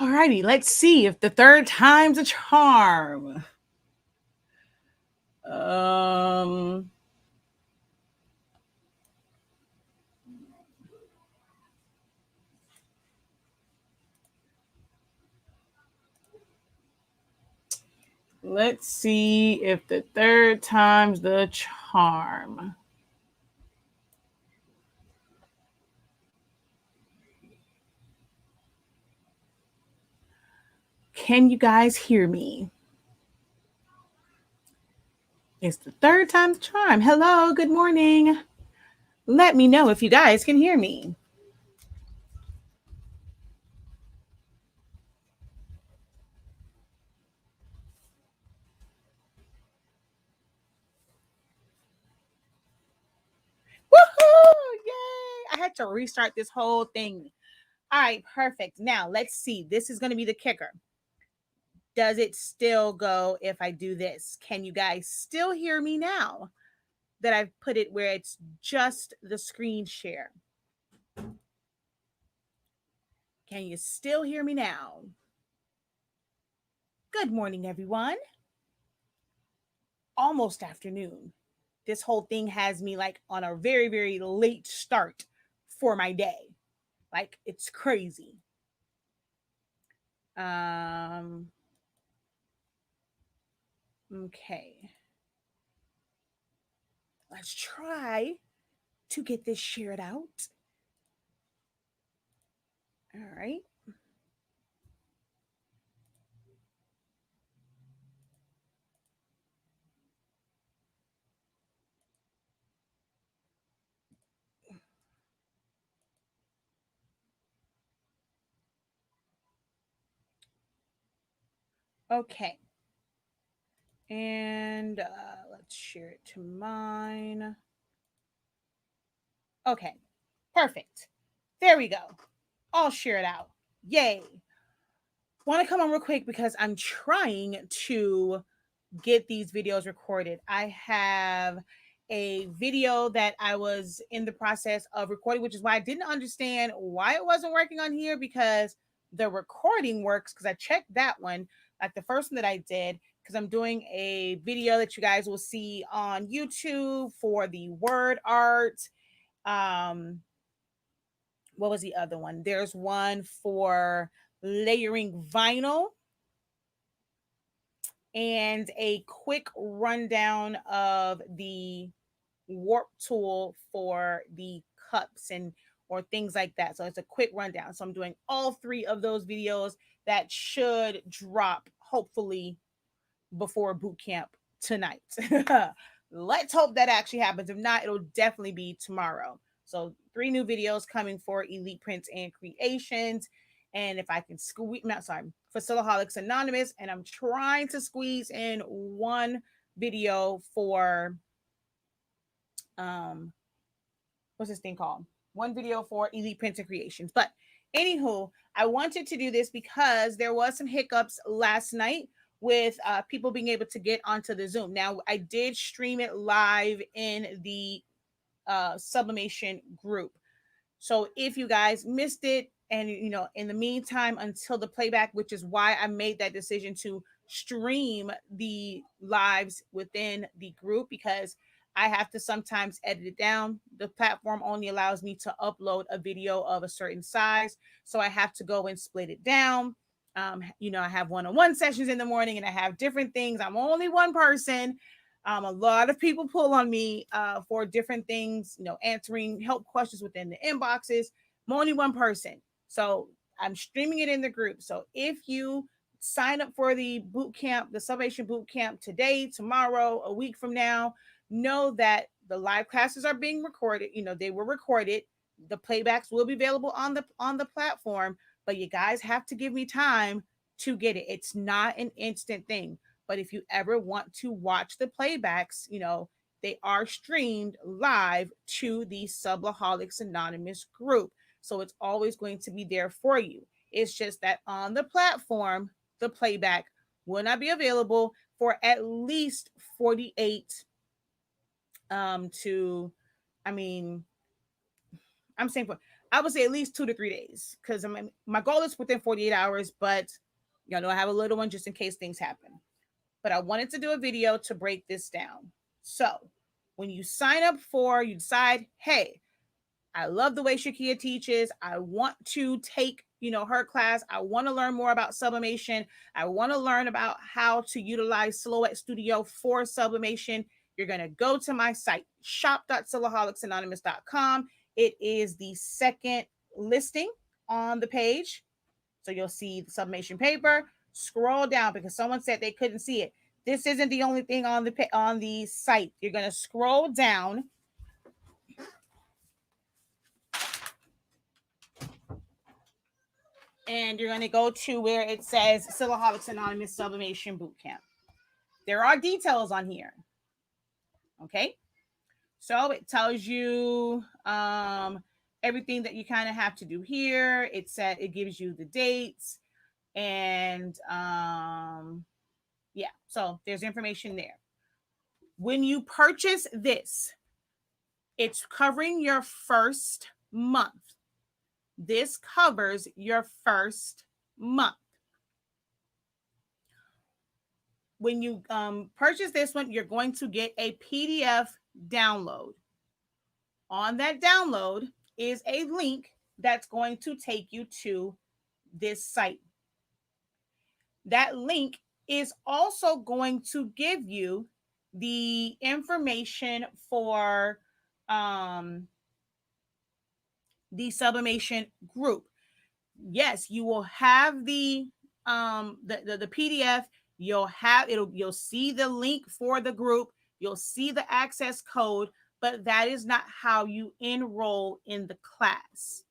All righty, let's see if the third time's a charm. Let's see if the third time's the charm. Can you guys hear me? It's the third time's charm. Hello, good morning. Let me know if you guys can hear me. Woohoo! Yay! I had to restart this whole thing. All right, perfect. Now let's see. This is going to be the kicker. Does it still go if I do this? Can you guys still hear me now that I've put it where it's just the screen share? Can you still hear me now? Good morning, everyone. Almost afternoon. This whole thing has me like on a very, very late start for my day. Like it's crazy. Okay. Let's try to get this shared out. All right. Okay. And let's share it to mine. Okay. Perfect. There we go. I'll share it out. Yay. Want to come on real quick because I'm trying to get these videos recorded. I have a video that I was in the process of recording, which is why I didn't understand why it wasn't working on here, because the recording works, because I checked that one, like the first one that I did, because I'm doing a video that you guys will see on YouTube for the word art. What was the other one? There's one for layering vinyl, and a quick rundown of the warp tool for the cups and or things like that. So it's a quick rundown. So I'm doing all three of those videos that should drop hopefully before boot camp tonight. Let's hope that actually happens. If not, it'll definitely be tomorrow. So 3 new videos coming for Elite Prints and Creations. And if I can squeeze, not sorry, for Facilaholics Anonymous, and I'm trying to squeeze in one video for what's this thing called? One video for Elite Prints and Creations. But anywho, I wanted to do this because there was some hiccups last night with people being able to get onto the Zoom. Now, I did stream it live in the Sublimation group. So if you guys missed it, and in the meantime, until the playback, which is why I made that decision to stream the lives within the group, because I have to sometimes edit it down. The platform only allows me to upload a video of a certain size, so I have to go and split it down. I have one-on-one sessions in the morning, and I have different things. I'm only one person. A lot of people pull on me for different things, answering help questions within the inboxes. I'm only one person. So I'm streaming it in the group. So if you sign up for the boot camp, the Sublimation Bootcamp today, tomorrow, a week from now, know that the live classes are being recorded. They were recorded. The playbacks will be available on the platform, but you guys have to give me time to get it. It's not an instant thing. But if you ever want to watch the playbacks, they are streamed live to the Sublaholics Anonymous group. So it's always going to be there for you. It's just that on the platform, the playback will not be available for at least 48 to, I'm saying for I would say at least 2 to 3 days, because I mean, my goal is within 48 hours, but y'all know I have a little one just in case things happen. But I wanted to do a video to break this down. So when you sign up for, you decide, hey, I love the way Shakia teaches. I want to take, her class. I want to learn more about sublimation. I want to learn about how to utilize Silhouette Studio for sublimation. You're going to go to my site, shop.silaholics.anonymous.com. It is the second listing on the page. So you'll see the sublimation paper. Scroll down because someone said they couldn't see it. This isn't the only thing on the site. You're going to scroll down. And you're going to go to where it says Silaholics Anonymous Sublimation Bootcamp. There are details on here. Okay. So it tells you everything that you kind of have to do here. It gives you the dates and yeah. So there's information there. When you purchase this, it's covering your first month. This covers your first month. When you purchase this one, you're going to get a PDF download. On that download is a link that's going to take you to this site. That link is also going to give you the information for the sublimation group. Yes, you will have the PDF. You'll see the link for the group. You'll see the access code, but that is not how you enroll in the class.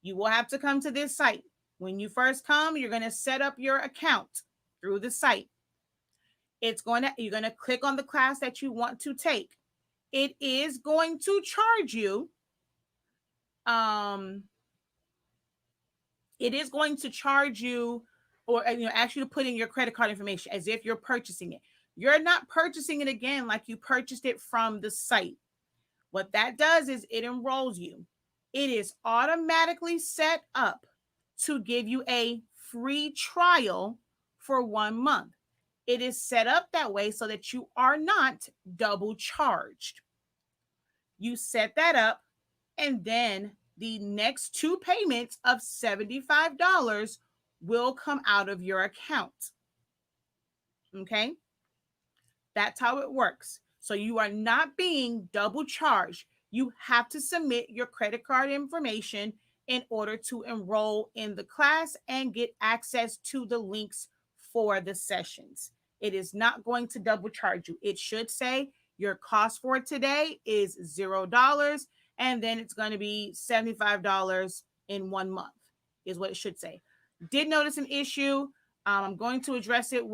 You will have to come to this site. When you first come, you're going to set up your account through the site. You're going to click on the class that you want to take. It is going to charge you. It is going to charge you or ask you to put in your credit card information as if you're purchasing it. You're not purchasing it again like you purchased it from the site. What that does is it enrolls you. It is automatically set up to give you a free trial for 1 month. It is set up that way so that you are not double charged. You set that up, and then the next 2 payments of $75 will come out of your account. Okay? That's how it works. So you are not being double charged. You have to submit your credit card information in order to enroll in the class and get access to the links for the sessions. It is not going to double charge you. It should say your cost for today is $0, and then it's going to be $75 in 1 month is what it should say. Did notice an issue. I'm going to address it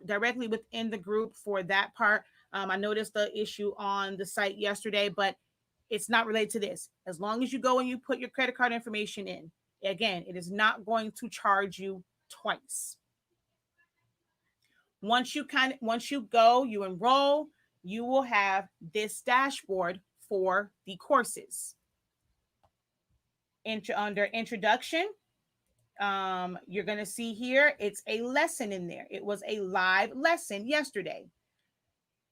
directly within the group for that part. I noticed the issue on the site yesterday, but it's not related to this. As long as you go and you put your credit card information in, again, it is not going to charge you twice. Once you go, you enroll, you will have this dashboard for the courses. Under introduction, you're going to see here, it's a lesson in there. It was a live lesson yesterday.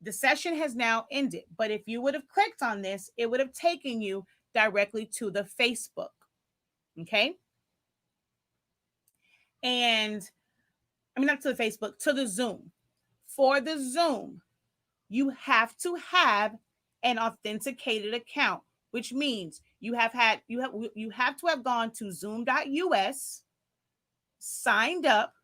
The session has now ended, but if you would have clicked on this, it would have taken you directly to the Facebook. Okay. And not to the Facebook, to the Zoom. For the Zoom, you have to have an authenticated account, which means you have to have gone to zoom.us, signed up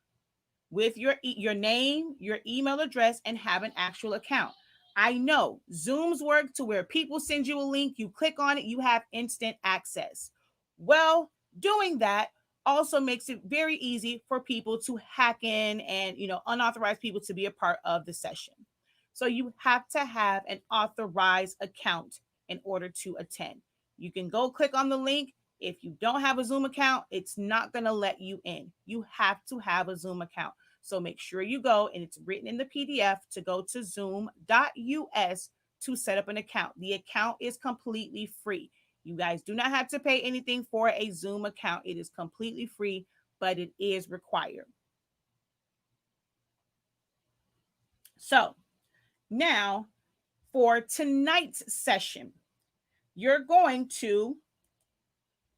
with your name, your email address, and have an actual account. I know Zooms work to where people send you a link, you click on it, you have instant access. Well, doing that also makes it very easy for people to hack in and, unauthorized people to be a part of the session. So you have to have an authorized account in order to attend. You can go click on the link. If you don't have a Zoom account, it's not going to let you in. You have to have a Zoom account. So make sure you go, and it's written in the PDF, to go to zoom.us to set up an account. The account is completely free. You guys do not have to pay anything for a Zoom account. It is completely free, but it is required. So now for tonight's session, you're going to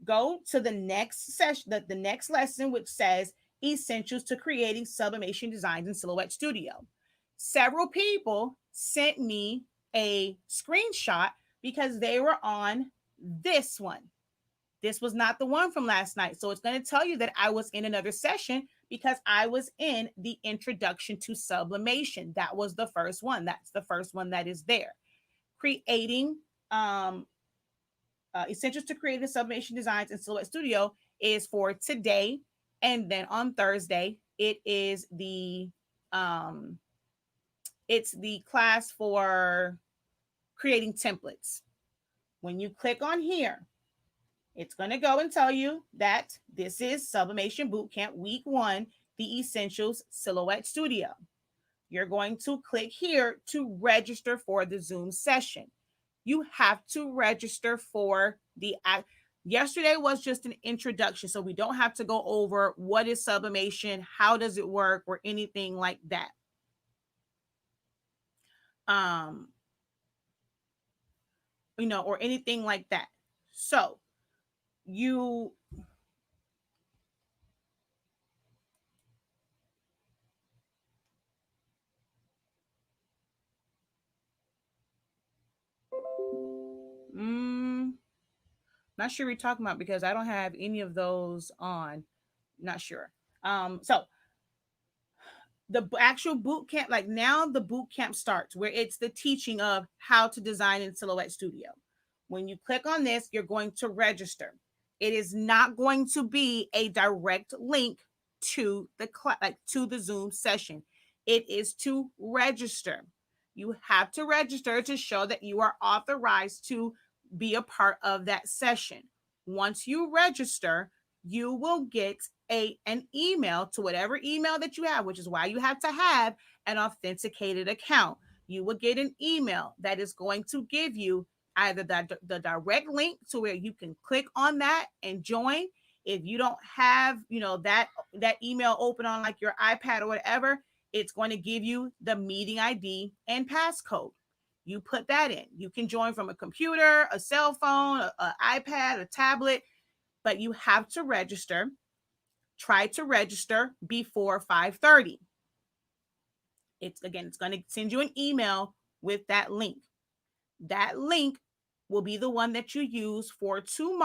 go to the next session, the next lesson, which says Essentials to Creating Sublimation Designs in Silhouette Studio. Several people sent me a screenshot because they were on this one. This was not the one from last night. So it's going to tell you that I was in another session because I was in the introduction to sublimation. That was the first one. That's the first one that is there. Creating Essentials to Creating Sublimation Designs in Silhouette Studio is for today. And then on Thursday, it's the class for creating templates. When you click on here, it's going to go and tell you that this is Sublimation Bootcamp Week 1, the Essentials Silhouette Studio. You're going to click here to register for the Zoom session. You have to register for yesterday was just an introduction, so we don't have to go over what is sublimation, how does it work, or anything like that. Or anything like that. So you not sure what you're talking about because I don't have any of those on. Not sure. So the actual boot camp, like now the boot camp starts where it's the teaching of how to design in Silhouette Studio. When you click on this, you're going to register. It is not going to be a direct link to the Zoom session. It is to register. You have to register to show that you are authorized to be a part of that session. Once you register, you will get an email to whatever email that you have, which is why you have to have an authenticated account. You will get an email that is going to give you either the direct link to where you can click on that and join. If you don't have, that email open on like your iPad or whatever, it's going to give you the meeting ID and passcode. You put that in. You can join from a computer, a cell phone, an iPad, a tablet, but you have to register. Try to register before 5:30. It's going to send you an email with that link. That link will be the one that you use for today,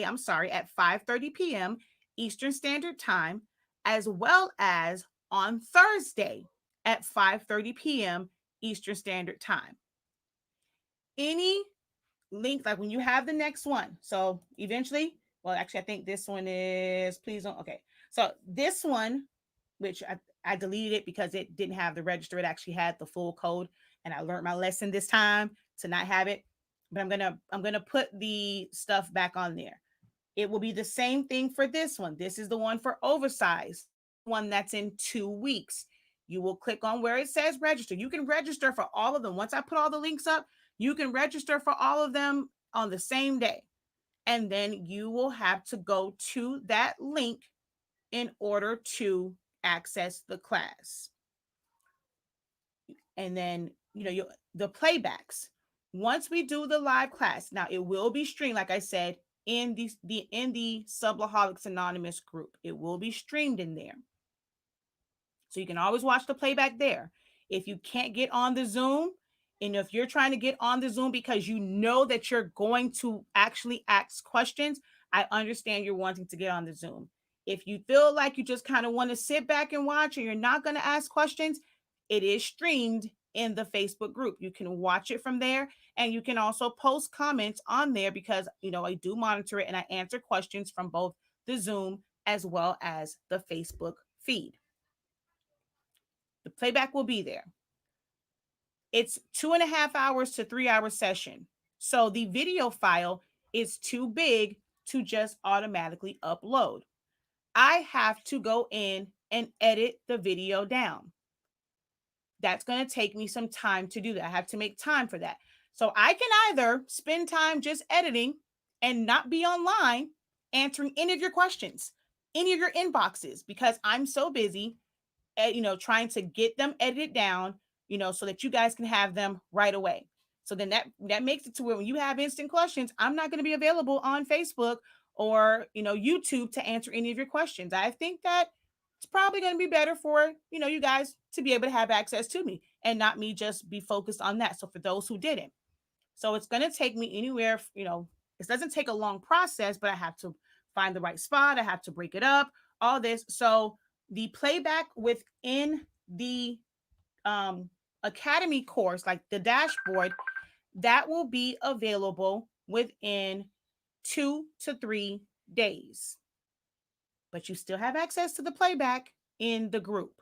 at 5:30 p.m. Eastern Standard Time, as well as on Thursday at 5:30 p.m. Eastern Standard Time. Any link, like when you have the next one, so eventually, well, actually, I think this one is, please don't, okay. So this one, which I deleted it because it didn't have the register. It actually had the full code, and I learned my lesson this time to not have it. But I'm gonna put the stuff back on there. It will be the same thing for this one. This is the one for oversized, one that's in 2 weeks. You will click on where it says register. You can register for all of them. Once I put all the links up, you can register for all of them on the same day. And then you will have to go to that link in order to access the class. And then, the playbacks. Once we do the live class, now it will be streamed, like I said, in the Sublaholics Anonymous group. It will be streamed in there. So you can always watch the playback there. If you can't get on the Zoom, and if you're trying to get on the Zoom because you know that you're going to actually ask questions, I understand you're wanting to get on the Zoom. If you feel like you just kind of want to sit back and watch and you're not going to ask questions, it is streamed in the Facebook group. You can watch it from there, and you can also post comments on there because, I do monitor it and I answer questions from both the Zoom as well as the Facebook feed. The playback will be there. It's 2.5 hours to 3 hour session. So the video file is too big to just automatically upload. I have to go in and edit the video down. That's going to take me some time to do that. I have to make time for that. So I can either spend time just editing and not be online answering any of your questions, any of your inboxes, because I'm so busy trying to get them edited down, so that you guys can have them right away. So then that makes it to where when you have instant questions, I'm not going to be available on Facebook or YouTube to answer any of your questions. I think that it's probably going to be better for you guys to be able to have access to me and not me just be focused on that. So for those who didn't, so it's going to take me anywhere, it doesn't take a long process, but I have to find the right spot. I have to break it up, all this. So the playback within the um, academy course, like the dashboard, that will be available within 2 to 3 days. But you still have access to the playback in the group.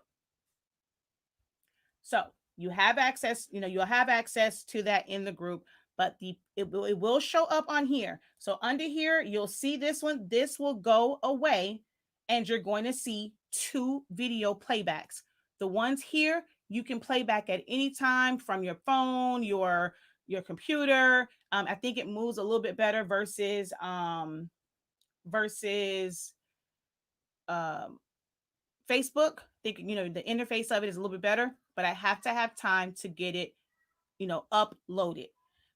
So you have access, you'll have access to that in the group, but it will show up on here. So under here, you'll see this one. This will go away, and you're going to see 2 video playbacks. The ones here, you can play back at any time from your phone, your computer. I think it moves a little bit better versus um, Facebook. I think the interface of it is a little bit better, but I have to have time to get it uploaded.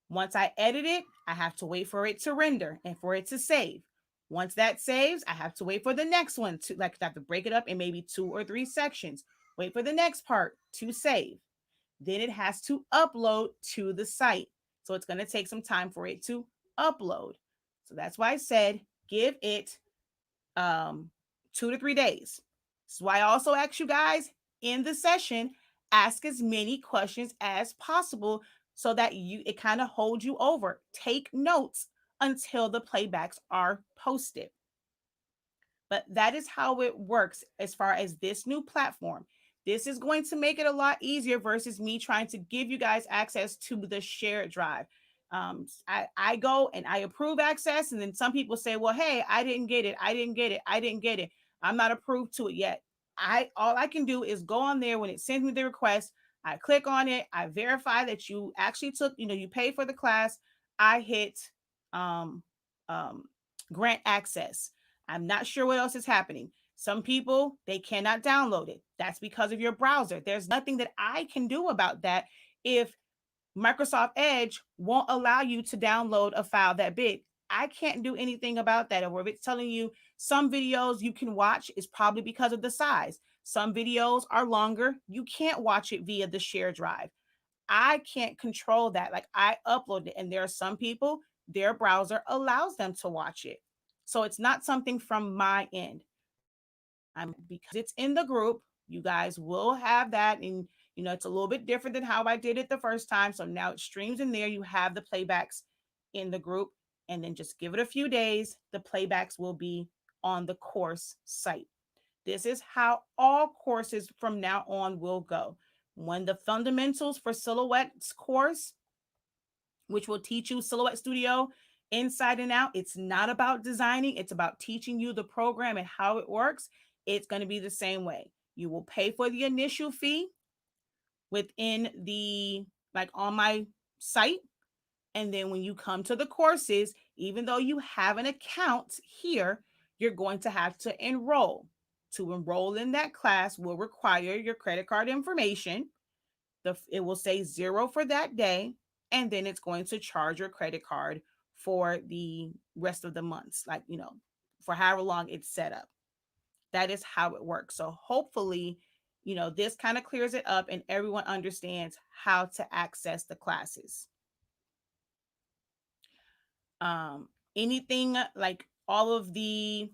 Once I edit it, I have to wait for it to render and for it to save. Once that saves, I have to wait for the next one to, like, I have to break it up in maybe 2 or 3 sections. Wait for the next part to save. Then it has to upload to the site. So it's going to take some time for it to upload. So that's why I said give it 2 to 3 days. This is why I also ask you guys in the session, ask as many questions as possible so that it kind of holds you over. Take notes until the playbacks are posted. But that is how it works as far as this new platform. This is going to make it a lot easier versus me trying to give you guys access to the shared drive. I go and I approve access, and then some people say, well, hey, I didn't get it. I didn't get it. I didn't get it. I'm not approved to it yet. All I can do is go on there when it sends me the request. I click on it. I verify that you actually took, you paid for the class. I hit um, grant access. I'm not sure what else is happening. Some people, they cannot download it. That's because of your browser. There's nothing that I can do about that if Microsoft Edge won't allow you to download a file that big. I can't do anything about that. Or if it's telling you some videos you can watch, is probably because of the size. Some videos are longer. You can't watch it via the share drive. I can't control that. Like, I upload it, and there are some people, their browser allows them to watch it. So it's not something from my end. Because it's in the group, you guys will have that. And, it's a little bit different than how I did it the first time. So now it streams in there. You have the playbacks in the group, and then just give it a few days. The playbacks will be on the course site. This is how all courses from now on will go. When the fundamentals for silhouettes course, which will teach you Silhouette Studio inside and out, it's not about designing, it's about teaching you the program and how it works. It's going to be the same way. You will pay for the initial fee within the, like, on my site. And then when you come to the courses, even though you have an account here, you're going to have to enroll. To enroll in that class will require your credit card information. It will say 0 for that day, and then it's going to charge your credit card for the rest of the months, like, for however long it's set up. That is how it works. So hopefully, this kind of clears it up and everyone understands how to access the classes. Anything like all of the,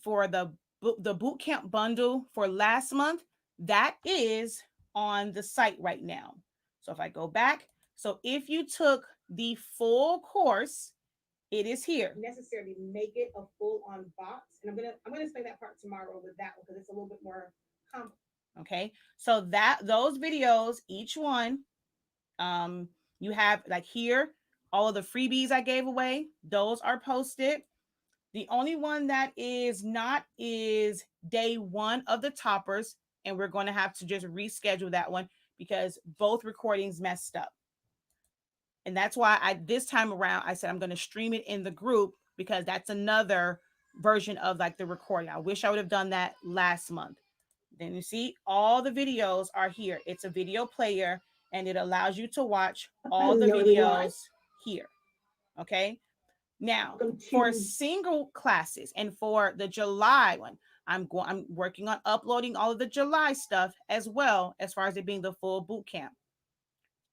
for the bootcamp bundle for last month, that is on the site right now. So if I go back, so if you took the full course, it is here. Necessarily make it a full on box, and I'm gonna explain that part tomorrow with that one because it's a little bit more complex. Okay, so those videos, each one, you have, like, here, all of the freebies I gave away, those are posted. The only one that is not is day 1 of the toppers, and we're going to have to just reschedule that one because both recordings messed up. And that's why this time around, I said I'm going to stream it in the group because that's another version of like the recording. I wish I would have done that last month. Then you see all the videos are here. It's a video player and it allows you to watch all the videos here. Okay. Now, for single classes and for the July one, I'm working on uploading all of the July stuff as well, as far as it being the full boot camp.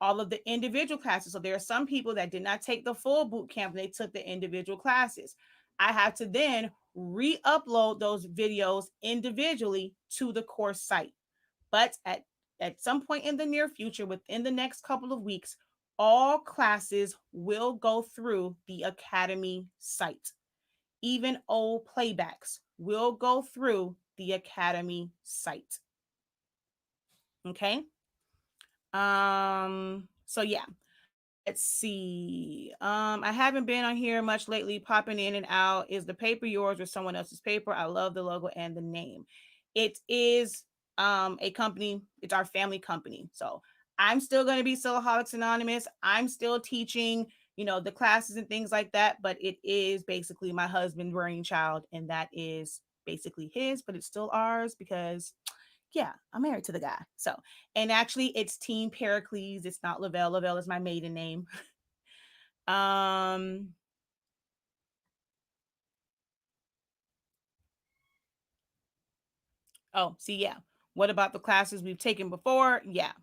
All of the individual classes. So there are some people that did not take the full boot camp, they took the individual classes. I have to then re-upload those videos individually to the course site. But at some point in the near future, within the next couple of weeks, all classes will go through the Academy site. Even old playbacks will go through the Academy site. Okay. So yeah, let's see. I haven't been on here much lately, popping in and out. Is the paper yours or someone else's paper? I love the logo and the name. It is a company, it's our family company. So I'm still going to be Soloholics Anonymous. I'm still teaching, the classes and things like that, but it is basically my husband's brainchild, and that is basically his, but it's still ours because yeah, I'm married to the guy. So, and actually it's Team Pericles. It's not Lavelle. Lavelle is my maiden name. um, oh, see, yeah. What about the classes we've taken before? Yeah.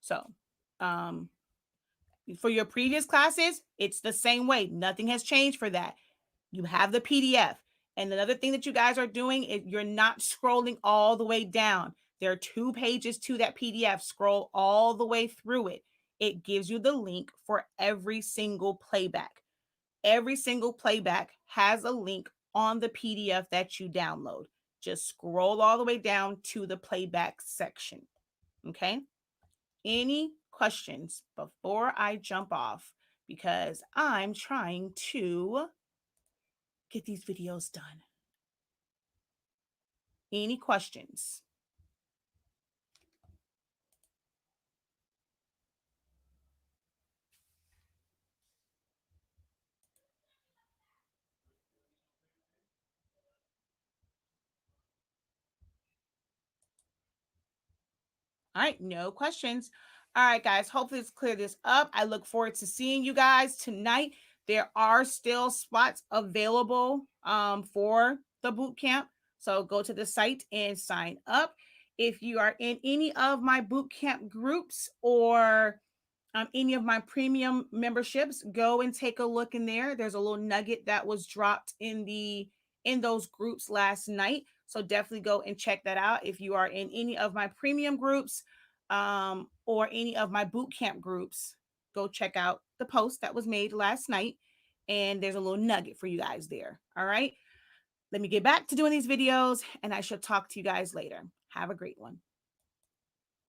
So, um, for your previous classes, it's the same way. Nothing has changed for that. You have the PDF. And another thing that you guys are doing is you're not scrolling all the way down. There are 2 pages to that PDF. Scroll all the way through it. It gives you the link for every single playback. Every single playback has a link on the PDF that you download. Just scroll all the way down to the playback section. Okay? Any questions before I jump off? Because I'm trying to get these videos done. Any questions? All right, no questions. All right, guys, hopefully it's clear this up. I look forward to seeing you guys tonight. There are still spots available for the boot camp. So go to the site and sign up. If you are in any of my boot camp groups or any of my premium memberships, go and take a look in there. There's a little nugget that was dropped in those groups last night. So definitely go and check that out. If you are in any of my premium groups or any of my boot camp groups, go check out the post that was made last night. And there's a little nugget for you guys there. All right. Let me get back to doing these videos and I shall talk to you guys later. Have a great one.